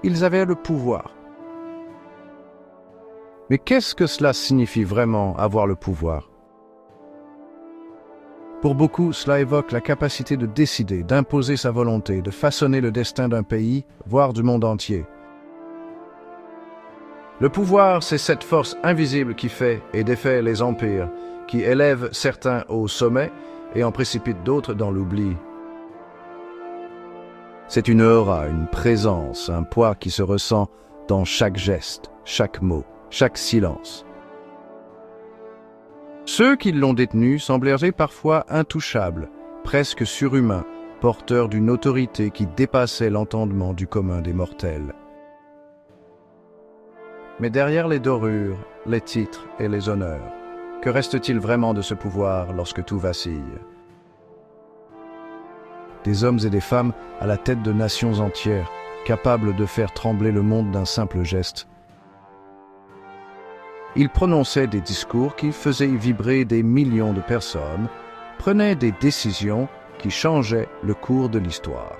ils avaient le pouvoir. Mais qu'est-ce que cela signifie vraiment, avoir le pouvoir? Pour beaucoup, cela évoque la capacité de décider, d'imposer sa volonté, de façonner le destin d'un pays, voire du monde entier. Le pouvoir, c'est cette force invisible qui fait et défait les empires, qui élève certains au sommet et en précipite d'autres dans l'oubli. C'est une aura, une présence, un poids qui se ressent dans chaque geste, chaque mot, chaque silence. Ceux qui l'ont détenu sembleraient parfois intouchables, presque surhumains, porteurs d'une autorité qui dépassait l'entendement du commun des mortels. Mais derrière les dorures, les titres et les honneurs, que reste-t-il vraiment de ce pouvoir lorsque tout vacille? Des hommes et des femmes à la tête de nations entières, capables de faire trembler le monde d'un simple geste. Ils prononçaient des discours qui faisaient vibrer des millions de personnes, prenaient des décisions qui changeaient le cours de l'histoire.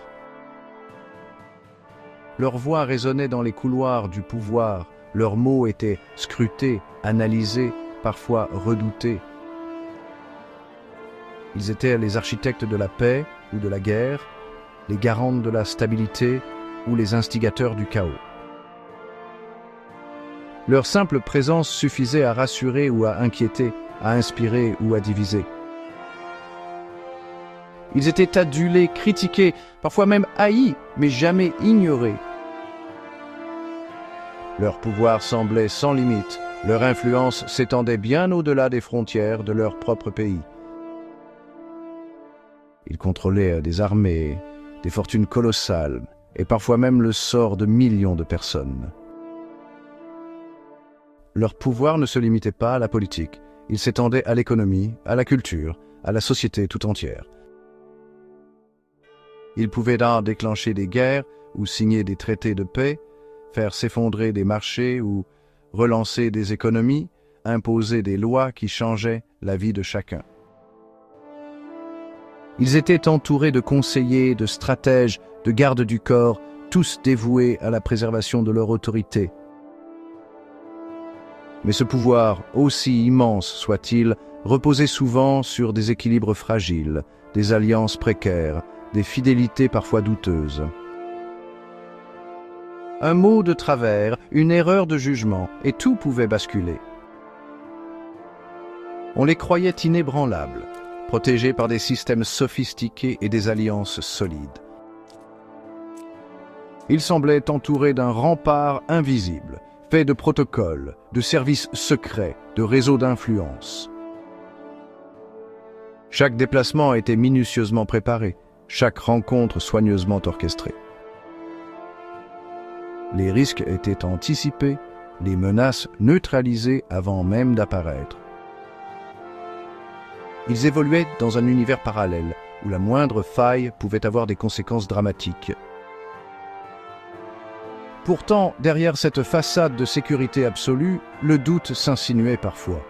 Leur voix résonnait dans les couloirs du pouvoir, leurs mots étaient scrutés, analysés, parfois redoutés. Ils étaient les architectes de la paix ou de la guerre, les garantes de la stabilité ou les instigateurs du chaos. Leur simple présence suffisait à rassurer ou à inquiéter, à inspirer ou à diviser. Ils étaient adulés, critiqués, parfois même haïs, mais jamais ignorés. Leur pouvoir semblait sans limite, leur influence s'étendait bien au-delà des frontières de leur propre pays. Ils contrôlaient des armées, des fortunes colossales, et parfois même le sort de millions de personnes. Leur pouvoir ne se limitait pas à la politique, il s'étendait à l'économie, à la culture, à la société tout entière. Ils pouvaient déclencher des guerres ou signer des traités de paix, faire s'effondrer des marchés ou relancer des économies, imposer des lois qui changeaient la vie de chacun. Ils étaient entourés de conseillers, de stratèges, de gardes du corps, tous dévoués à la préservation de leur autorité. Mais ce pouvoir, aussi immense soit-il, reposait souvent sur des équilibres fragiles, des alliances précaires, des fidélités parfois douteuses. Un mot de travers, une erreur de jugement, et tout pouvait basculer. On les croyait inébranlables, protégés par des systèmes sophistiqués et des alliances solides. Ils semblaient entourés d'un rempart invisible, fait de protocoles, de services secrets, de réseaux d'influence. Chaque déplacement était minutieusement préparé, chaque rencontre soigneusement orchestrée. Les risques étaient anticipés, les menaces neutralisées avant même d'apparaître. Ils évoluaient dans un univers parallèle, où la moindre faille pouvait avoir des conséquences dramatiques. Pourtant, derrière cette façade de sécurité absolue, le doute s'insinuait parfois.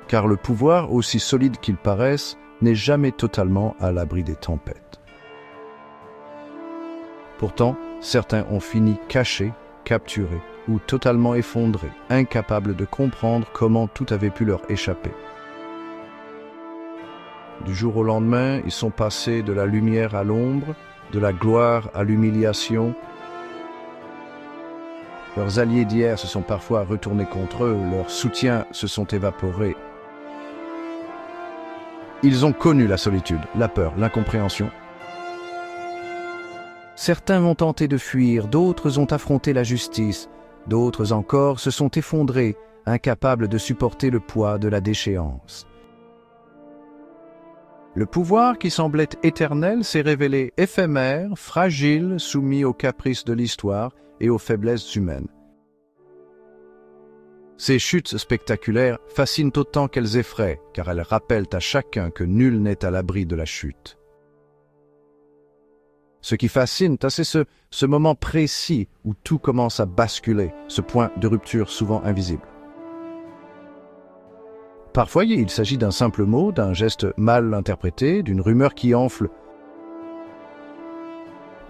Car le pouvoir, aussi solide qu'il paraisse, n'est jamais totalement à l'abri des tempêtes. Pourtant, certains ont fini cachés, capturés ou totalement effondrés, incapables de comprendre comment tout avait pu leur échapper. Du jour au lendemain, ils sont passés de la lumière à l'ombre, de la gloire à l'humiliation. Leurs alliés d'hier se sont parfois retournés contre eux, leurs soutiens se sont évaporés. Ils ont connu la solitude, la peur, l'incompréhension. Certains ont tenté de fuir, d'autres ont affronté la justice, d'autres encore se sont effondrés, incapables de supporter le poids de la déchéance. Le pouvoir qui semblait éternel s'est révélé éphémère, fragile, soumis aux caprices de l'histoire et aux faiblesses humaines. Ces chutes spectaculaires fascinent autant qu'elles effraient, car elles rappellent à chacun que nul n'est à l'abri de la chute. Ce qui fascine, c'est ce moment précis où tout commence à basculer, ce point de rupture souvent invisible. Parfois, il s'agit d'un simple mot, d'un geste mal interprété, d'une rumeur qui enfle.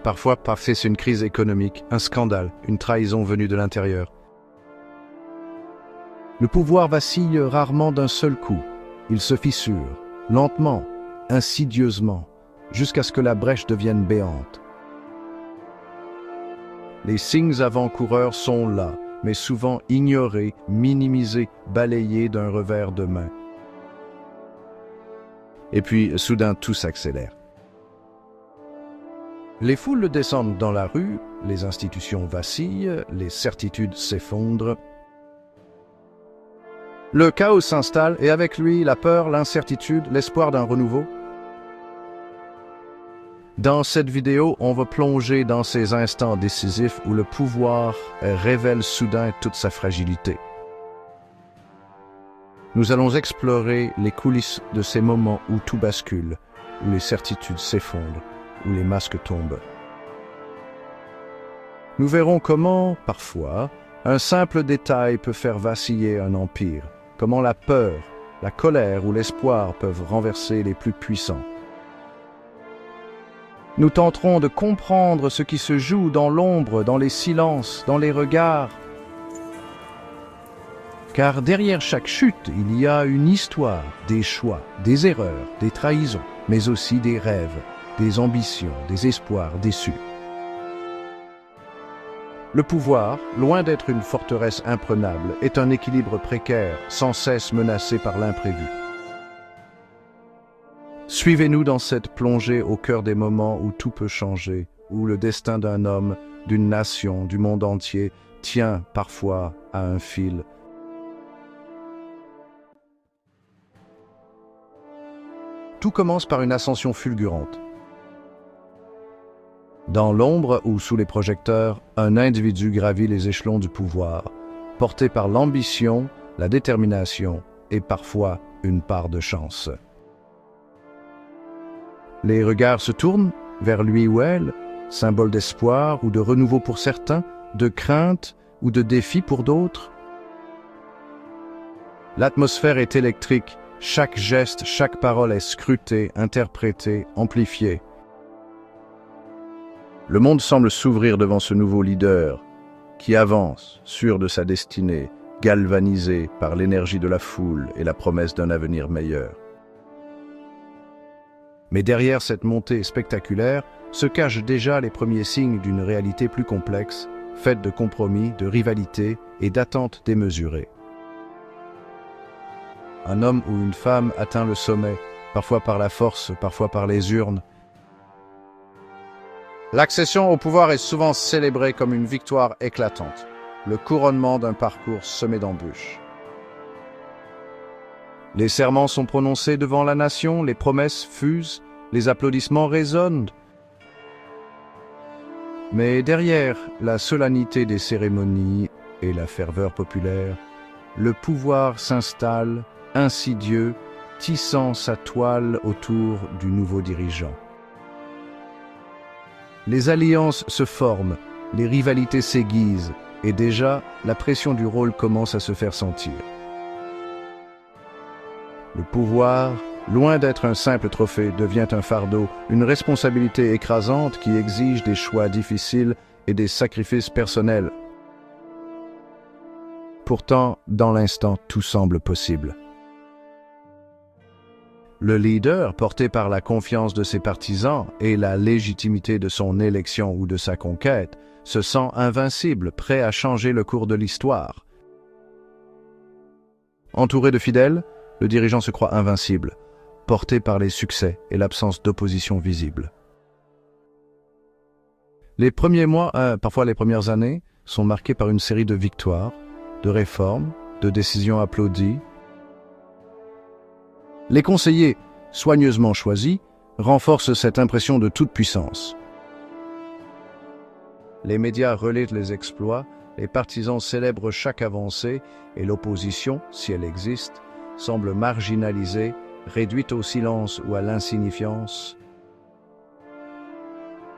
Parfois, c'est une crise économique, un scandale, une trahison venue de l'intérieur. Le pouvoir vacille rarement d'un seul coup. Il se fissure, lentement, insidieusement, jusqu'à ce que la brèche devienne béante. Les signes avant-coureurs sont là, mais souvent ignorés, minimisés, balayés d'un revers de main. Et puis, soudain, tout s'accélère. Les foules descendent dans la rue, les institutions vacillent, les certitudes s'effondrent. Le chaos s'installe et avec lui la peur, l'incertitude, l'espoir d'un renouveau. Dans cette vidéo, on va plonger dans ces instants décisifs où le pouvoir révèle soudain toute sa fragilité. Nous allons explorer les coulisses de ces moments où tout bascule, où les certitudes s'effondrent, où les masques tombent. Nous verrons comment, parfois, un simple détail peut faire vaciller un empire, comment la peur, la colère ou l'espoir peuvent renverser les plus puissants. Nous tenterons de comprendre ce qui se joue dans l'ombre, dans les silences, dans les regards. Car derrière chaque chute, il y a une histoire, des choix, des erreurs, des trahisons, mais aussi des rêves, des ambitions, des espoirs déçus. Le pouvoir, loin d'être une forteresse imprenable, est un équilibre précaire, sans cesse menacé par l'imprévu. Suivez-nous dans cette plongée au cœur des moments où tout peut changer, où le destin d'un homme, d'une nation, du monde entier, tient parfois à un fil. Tout commence par une ascension fulgurante. Dans l'ombre ou sous les projecteurs, un individu gravit les échelons du pouvoir, porté par l'ambition, la détermination et parfois une part de chance. Les regards se tournent vers lui ou elle, symbole d'espoir ou de renouveau pour certains, de crainte ou de défi pour d'autres. L'atmosphère est électrique, chaque geste, chaque parole est scrutée, interprétée, amplifiée. Le monde semble s'ouvrir devant ce nouveau leader qui avance, sûr de sa destinée, galvanisé par l'énergie de la foule et la promesse d'un avenir meilleur. Mais derrière cette montée spectaculaire se cachent déjà les premiers signes d'une réalité plus complexe, faite de compromis, de rivalité et d'attentes démesurées. Un homme ou une femme atteint le sommet, parfois par la force, parfois par les urnes. L'accession au pouvoir est souvent célébrée comme une victoire éclatante, le couronnement d'un parcours semé d'embûches. Les serments sont prononcés devant la nation, les promesses fusent, les applaudissements résonnent. Mais derrière la solennité des cérémonies et la ferveur populaire, le pouvoir s'installe, insidieux, tissant sa toile autour du nouveau dirigeant. Les alliances se forment, les rivalités s'aiguisent, et déjà, la pression du rôle commence à se faire sentir. Le pouvoir, loin d'être un simple trophée, devient un fardeau, une responsabilité écrasante qui exige des choix difficiles et des sacrifices personnels. Pourtant, dans l'instant, tout semble possible. Le leader, porté par la confiance de ses partisans et la légitimité de son élection ou de sa conquête, se sent invincible, prêt à changer le cours de l'histoire. Entouré de fidèles, le dirigeant se croit invincible, porté par les succès et l'absence d'opposition visible. Les premiers mois, parfois les premières années, sont marqués par une série de victoires, de réformes, de décisions applaudies. Les conseillers, soigneusement choisis, renforcent cette impression de toute puissance. Les médias relaient les exploits, les partisans célèbrent chaque avancée et l'opposition, si elle existe, semble marginalisée, réduite au silence ou à l'insignifiance.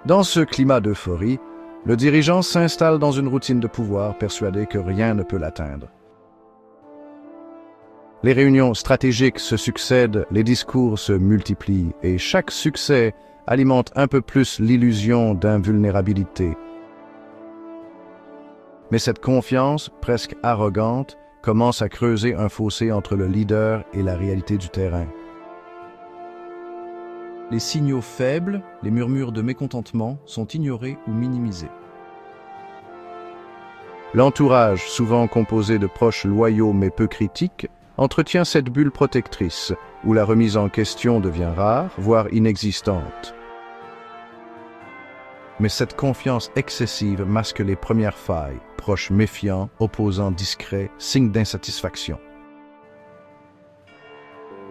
Dans ce climat d'euphorie, le dirigeant s'installe dans une routine de pouvoir, persuadé que rien ne peut l'atteindre. Les réunions stratégiques se succèdent, les discours se multiplient et chaque succès alimente un peu plus l'illusion d'invulnérabilité. Mais cette confiance, presque arrogante, commence à creuser un fossé entre le leader et la réalité du terrain. Les signaux faibles, les murmures de mécontentement, sont ignorés ou minimisés. L'entourage, souvent composé de proches loyaux mais peu critiques, entretient cette bulle protectrice, où la remise en question devient rare, voire inexistante. Mais cette confiance excessive masque les premières failles, proches méfiants, opposants discrets, signes d'insatisfaction.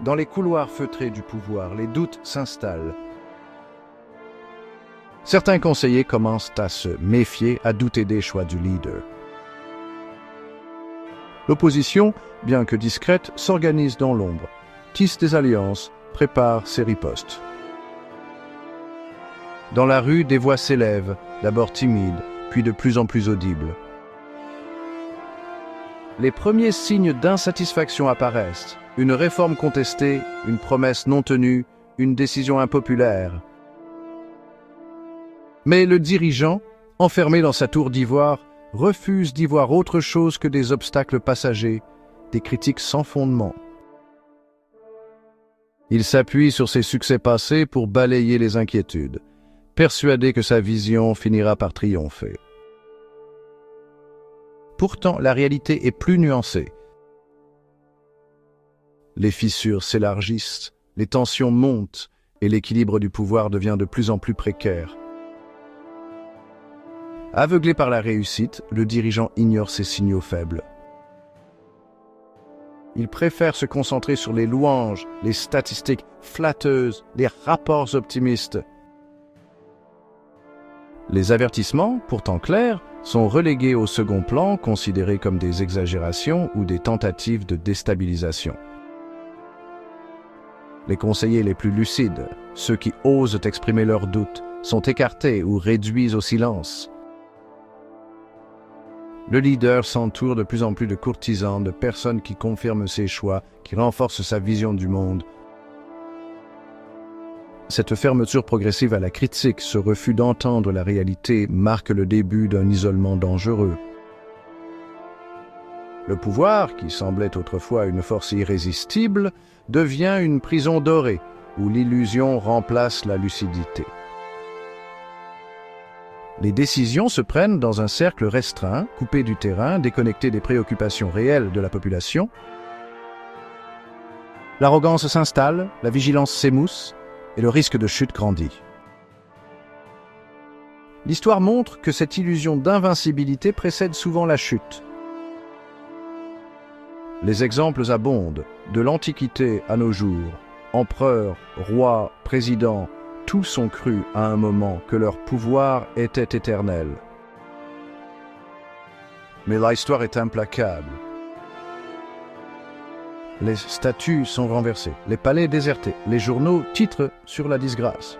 Dans les couloirs feutrés du pouvoir, les doutes s'installent. Certains conseillers commencent à se méfier, à douter des choix du leader. L'opposition, bien que discrète, s'organise dans l'ombre, tisse des alliances, prépare ses ripostes. Dans la rue, des voix s'élèvent, d'abord timides, puis de plus en plus audibles. Les premiers signes d'insatisfaction apparaissent. Une réforme contestée, une promesse non tenue, une décision impopulaire. Mais le dirigeant, enfermé dans sa tour d'ivoire, refuse d'y voir autre chose que des obstacles passagers, des critiques sans fondement. Il s'appuie sur ses succès passés pour balayer les inquiétudes, persuadé que sa vision finira par triompher. Pourtant, la réalité est plus nuancée. Les fissures s'élargissent, les tensions montent et l'équilibre du pouvoir devient de plus en plus précaire. Aveuglé par la réussite, le dirigeant ignore ses signaux faibles. Il préfère se concentrer sur les louanges, les statistiques flatteuses, les rapports optimistes. Les avertissements, pourtant clairs, sont relégués au second plan, considérés comme des exagérations ou des tentatives de déstabilisation. Les conseillers les plus lucides, ceux qui osent exprimer leurs doutes, sont écartés ou réduits au silence. Le leader s'entoure de plus en plus de courtisans, de personnes qui confirment ses choix, qui renforcent sa vision du monde. Cette fermeture progressive à la critique, ce refus d'entendre la réalité, marque le début d'un isolement dangereux. Le pouvoir, qui semblait autrefois une force irrésistible, devient une prison dorée, où l'illusion remplace la lucidité. Les décisions se prennent dans un cercle restreint, coupé du terrain, déconnecté des préoccupations réelles de la population. L'arrogance s'installe, la vigilance s'émousse, et le risque de chute grandit. L'histoire montre que cette illusion d'invincibilité précède souvent la chute. Les exemples abondent, de l'Antiquité à nos jours. Empereurs, rois, présidents, tous ont cru à un moment que leur pouvoir était éternel. Mais l'histoire est implacable. Les statues sont renversées, les palais désertés, les journaux titrent sur la disgrâce.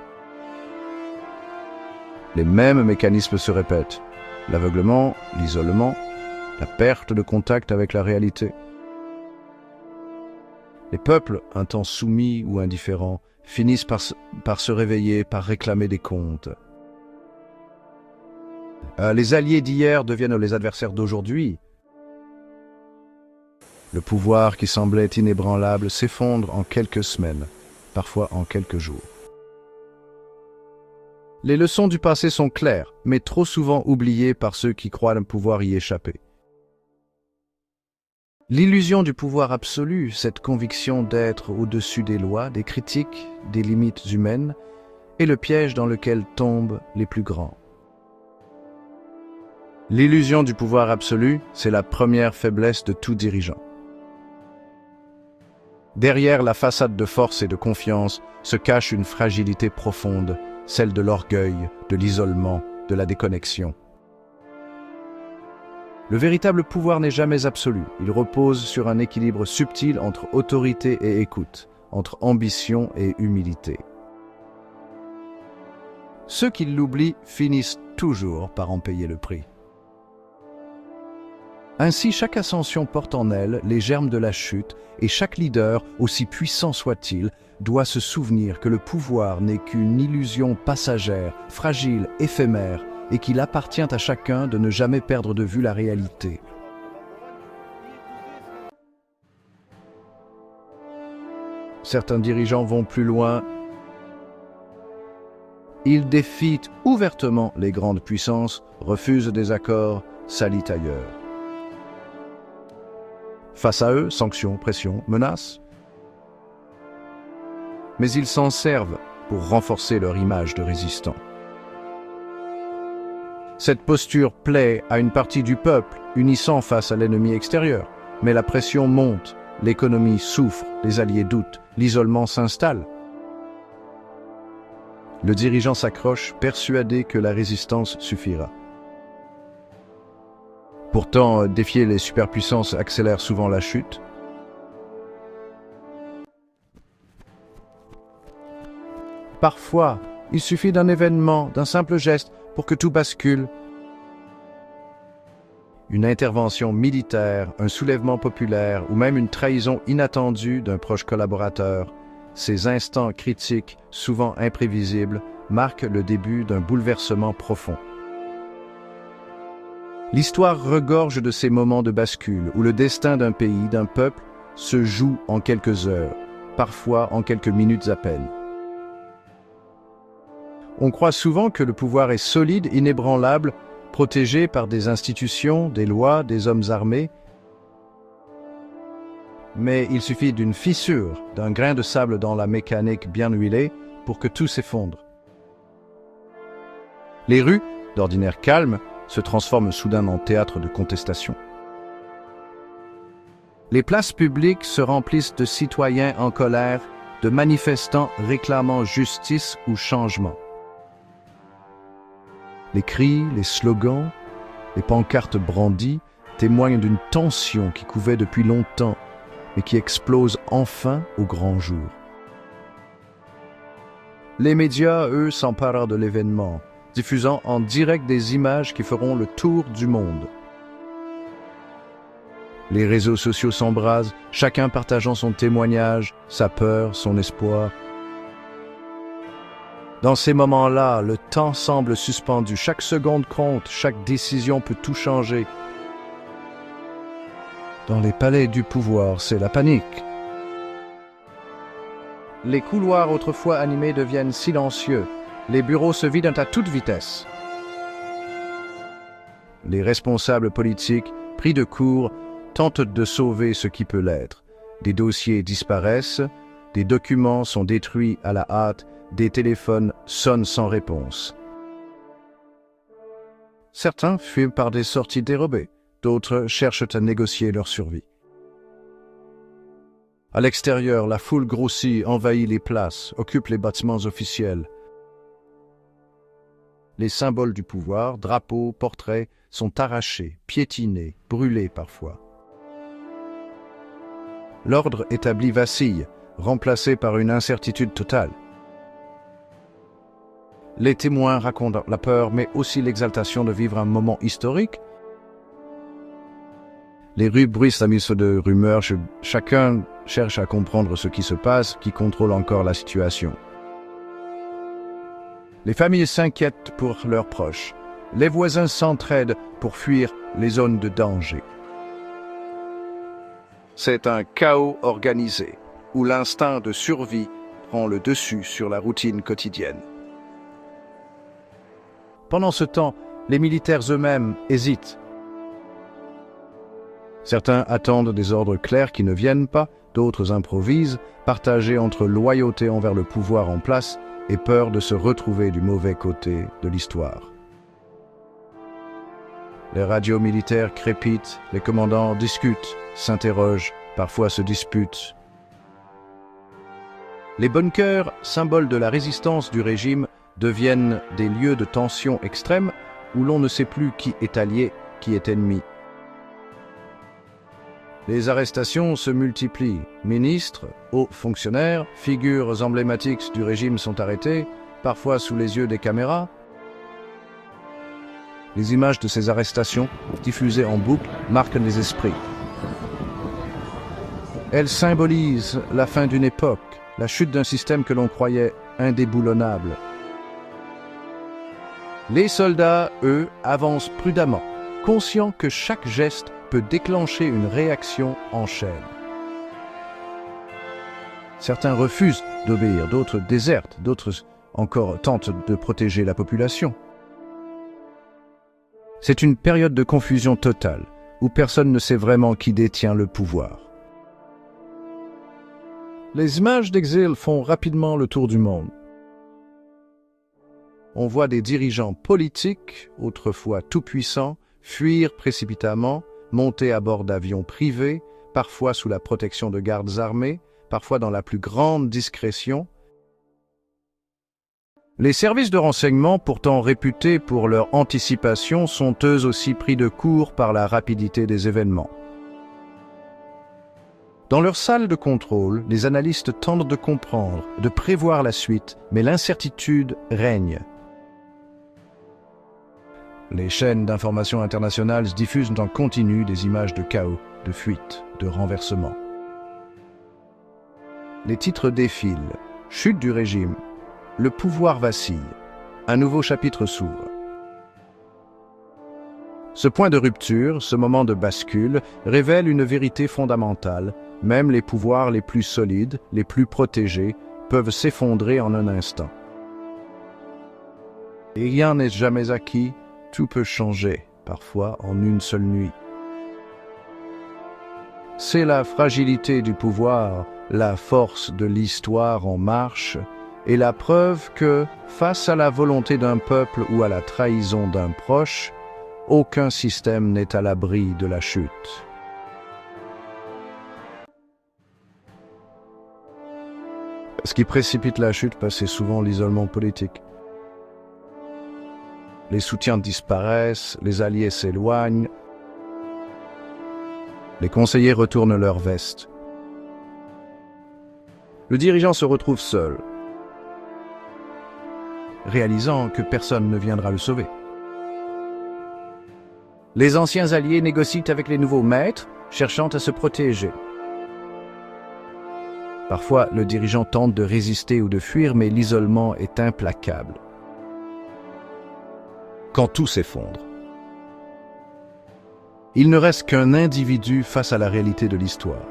Les mêmes mécanismes se répètent. L'aveuglement, l'isolement, la perte de contact avec la réalité. Les peuples, un temps soumis ou indifférents, finissent par se réveiller, par réclamer des comptes. Les alliés d'hier deviennent les adversaires d'aujourd'hui. Le pouvoir qui semblait inébranlable s'effondre en quelques semaines, parfois en quelques jours. Les leçons du passé sont claires, mais trop souvent oubliées par ceux qui croient pouvoir y échapper. L'illusion du pouvoir absolu, cette conviction d'être au-dessus des lois, des critiques, des limites humaines, est le piège dans lequel tombent les plus grands. L'illusion du pouvoir absolu, c'est la première faiblesse de tout dirigeant. Derrière la façade de force et de confiance se cache une fragilité profonde, celle de l'orgueil, de l'isolement, de la déconnexion. Le véritable pouvoir n'est jamais absolu. Il repose sur un équilibre subtil entre autorité et écoute, entre ambition et humilité. Ceux qui l'oublient finissent toujours par en payer le prix. Ainsi, chaque ascension porte en elle les germes de la chute, et chaque leader, aussi puissant soit-il, doit se souvenir que le pouvoir n'est qu'une illusion passagère, fragile, éphémère, et qu'il appartient à chacun de ne jamais perdre de vue la réalité. Certains dirigeants vont plus loin. Ils défient ouvertement les grandes puissances, refusent des accords, s'allient ailleurs. Face à eux, sanctions, pressions, menaces. Mais ils s'en servent pour renforcer leur image de résistants. Cette posture plaît à une partie du peuple, unissant face à l'ennemi extérieur. Mais la pression monte, l'économie souffre, les alliés doutent, l'isolement s'installe. Le dirigeant s'accroche, persuadé que la résistance suffira. Pourtant, défier les superpuissances accélère souvent la chute. Parfois, il suffit d'un événement, d'un simple geste, pour que tout bascule. Une intervention militaire, un soulèvement populaire ou même une trahison inattendue d'un proche collaborateur, ces instants critiques, souvent imprévisibles, marquent le début d'un bouleversement profond. L'histoire regorge de ces moments de bascule où le destin d'un pays, d'un peuple, se joue en quelques heures, parfois en quelques minutes à peine. On croit souvent que le pouvoir est solide, inébranlable, protégé par des institutions, des lois, des hommes armés. Mais il suffit d'une fissure, d'un grain de sable dans la mécanique bien huilée pour que tout s'effondre. Les rues, d'ordinaire calmes, se transforment soudain en théâtre de contestation. Les places publiques se remplissent de citoyens en colère, de manifestants réclamant justice ou changement. Les cris, les slogans, les pancartes brandies témoignent d'une tension qui couvait depuis longtemps, mais qui explose enfin au grand jour. Les médias, eux, s'emparent de l'événement, diffusant en direct des images qui feront le tour du monde. Les réseaux sociaux s'embrasent, chacun partageant son témoignage, sa peur, son espoir. Dans ces moments-là, le temps semble suspendu, chaque seconde compte, chaque décision peut tout changer. Dans les palais du pouvoir, c'est la panique. Les couloirs autrefois animés deviennent silencieux. Les bureaux se vident à toute vitesse. Les responsables politiques, pris de court, tentent de sauver ce qui peut l'être. Des dossiers disparaissent, des documents sont détruits à la hâte, des téléphones sonnent sans réponse. Certains fuient par des sorties dérobées, d'autres cherchent à négocier leur survie. À l'extérieur, la foule grossit, envahit les places, occupe les bâtiments officiels. Les symboles du pouvoir, drapeaux, portraits, sont arrachés, piétinés, brûlés parfois. L'ordre établi vacille, remplacé par une incertitude totale. Les témoins racontent la peur, mais aussi l'exaltation de vivre un moment historique. Les rues bruissent à mille de rumeurs, chacun cherche à comprendre ce qui se passe, qui contrôle encore la situation. Les familles s'inquiètent pour leurs proches. Les voisins s'entraident pour fuir les zones de danger. C'est un chaos organisé, où l'instinct de survie prend le dessus sur la routine quotidienne. Pendant ce temps, les militaires eux-mêmes hésitent. Certains attendent des ordres clairs qui ne viennent pas, d'autres improvisent, partagés entre loyauté envers le pouvoir en place et peur de se retrouver du mauvais côté de l'histoire. Les radios militaires crépitent, les commandants discutent, s'interrogent, parfois se disputent. Les bunkers, symboles de la résistance du régime, deviennent des lieux de tension extrême où l'on ne sait plus qui est allié, qui est ennemi. Les arrestations se multiplient. Ministres, hauts fonctionnaires, figures emblématiques du régime sont arrêtés, parfois sous les yeux des caméras. Les images de ces arrestations, diffusées en boucle, marquent les esprits. Elles symbolisent la fin d'une époque, la chute d'un système que l'on croyait indéboulonnable. Les soldats, eux, avancent prudemment, conscients que chaque geste peut déclencher une réaction en chaîne. Certains refusent d'obéir, d'autres désertent, d'autres encore tentent de protéger la population. C'est une période de confusion totale, où personne ne sait vraiment qui détient le pouvoir. Les images d'exil font rapidement le tour du monde. On voit des dirigeants politiques, autrefois tout-puissants, fuir précipitamment, monter à bord d'avions privés, parfois sous la protection de gardes armés, parfois dans la plus grande discrétion. Les services de renseignement, pourtant réputés pour leur anticipation, sont eux aussi pris de court par la rapidité des événements. Dans leur salle de contrôle, les analystes tentent de comprendre, de prévoir la suite, mais l'incertitude règne. Les chaînes d'information internationales diffusent en continu des images de chaos, de fuite, de renversement. Les titres défilent. Chute du régime. Le pouvoir vacille. Un nouveau chapitre s'ouvre. Ce point de rupture, ce moment de bascule, révèle une vérité fondamentale. Même les pouvoirs les plus solides, les plus protégés, peuvent s'effondrer en un instant. Et rien n'est jamais acquis, tout peut changer, parfois en une seule nuit. C'est la fragilité du pouvoir, la force de l'histoire en marche, et la preuve que, face à la volonté d'un peuple ou à la trahison d'un proche, aucun système n'est à l'abri de la chute. Ce qui précipite la chute, c'est souvent l'isolement politique. Les soutiens disparaissent, les alliés s'éloignent, les conseillers retournent leur veste. Le dirigeant se retrouve seul, réalisant que personne ne viendra le sauver. Les anciens alliés négocient avec les nouveaux maîtres, cherchant à se protéger. Parfois, le dirigeant tente de résister ou de fuir, mais l'isolement est implacable. Quand tout s'effondre, il ne reste qu'un individu face à la réalité de l'histoire.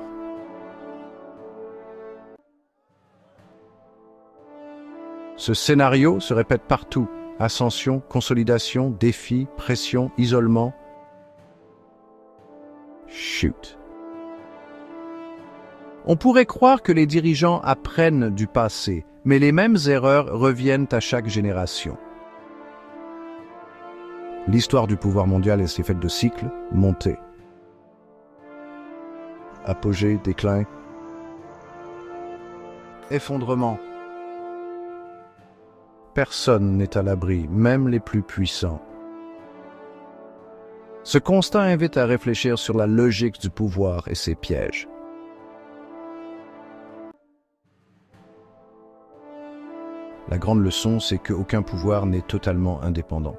Ce scénario se répète partout. Ascension, consolidation, défi, pression, isolement. Chute. On pourrait croire que les dirigeants apprennent du passé, mais les mêmes erreurs reviennent à chaque génération. L'histoire du pouvoir mondial est faite de cycles, montées. Apogée, déclin, effondrement. Personne n'est à l'abri, même les plus puissants. Ce constat invite à réfléchir sur la logique du pouvoir et ses pièges. La grande leçon, c'est qu'aucun pouvoir n'est totalement indépendant.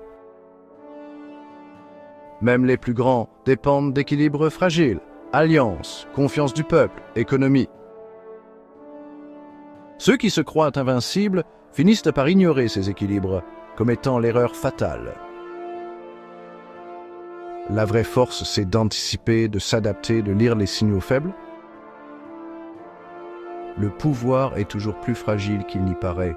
Même les plus grands dépendent d'équilibres fragiles, alliances, confiance du peuple, économie. Ceux qui se croient invincibles finissent par ignorer ces équilibres, commettant l'erreur fatale. La vraie force, c'est d'anticiper, de s'adapter, de lire les signaux faibles. Le pouvoir est toujours plus fragile qu'il n'y paraît.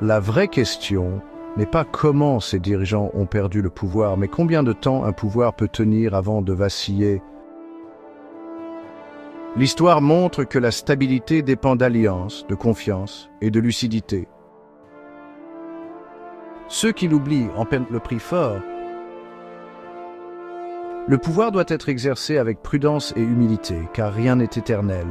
La vraie question n'est pas comment ces dirigeants ont perdu le pouvoir, mais combien de temps un pouvoir peut tenir avant de vaciller. L'histoire montre que la stabilité dépend d'alliance, de confiance et de lucidité. Ceux qui l'oublient en paient le prix fort. Le pouvoir doit être exercé avec prudence et humilité, car rien n'est éternel.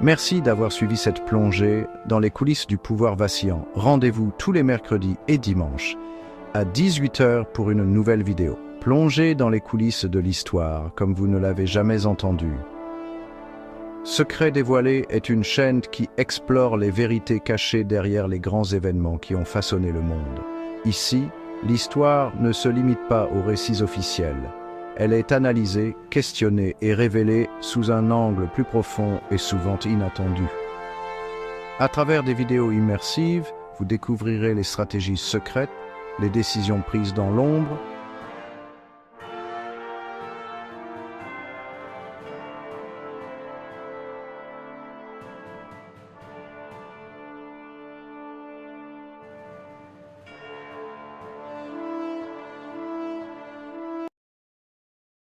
Merci d'avoir suivi cette plongée dans les coulisses du pouvoir vacillant. Rendez-vous tous les mercredis et dimanches à 18 h pour une nouvelle vidéo. Plongez dans les coulisses de l'histoire comme vous ne l'avez jamais entendu. Secret dévoilé est une chaîne qui explore les vérités cachées derrière les grands événements qui ont façonné le monde. Ici, l'histoire ne se limite pas aux récits officiels. Elle est analysée, questionnée et révélée sous un angle plus profond et souvent inattendu. À travers des vidéos immersives, vous découvrirez les stratégies secrètes, les décisions prises dans l'ombre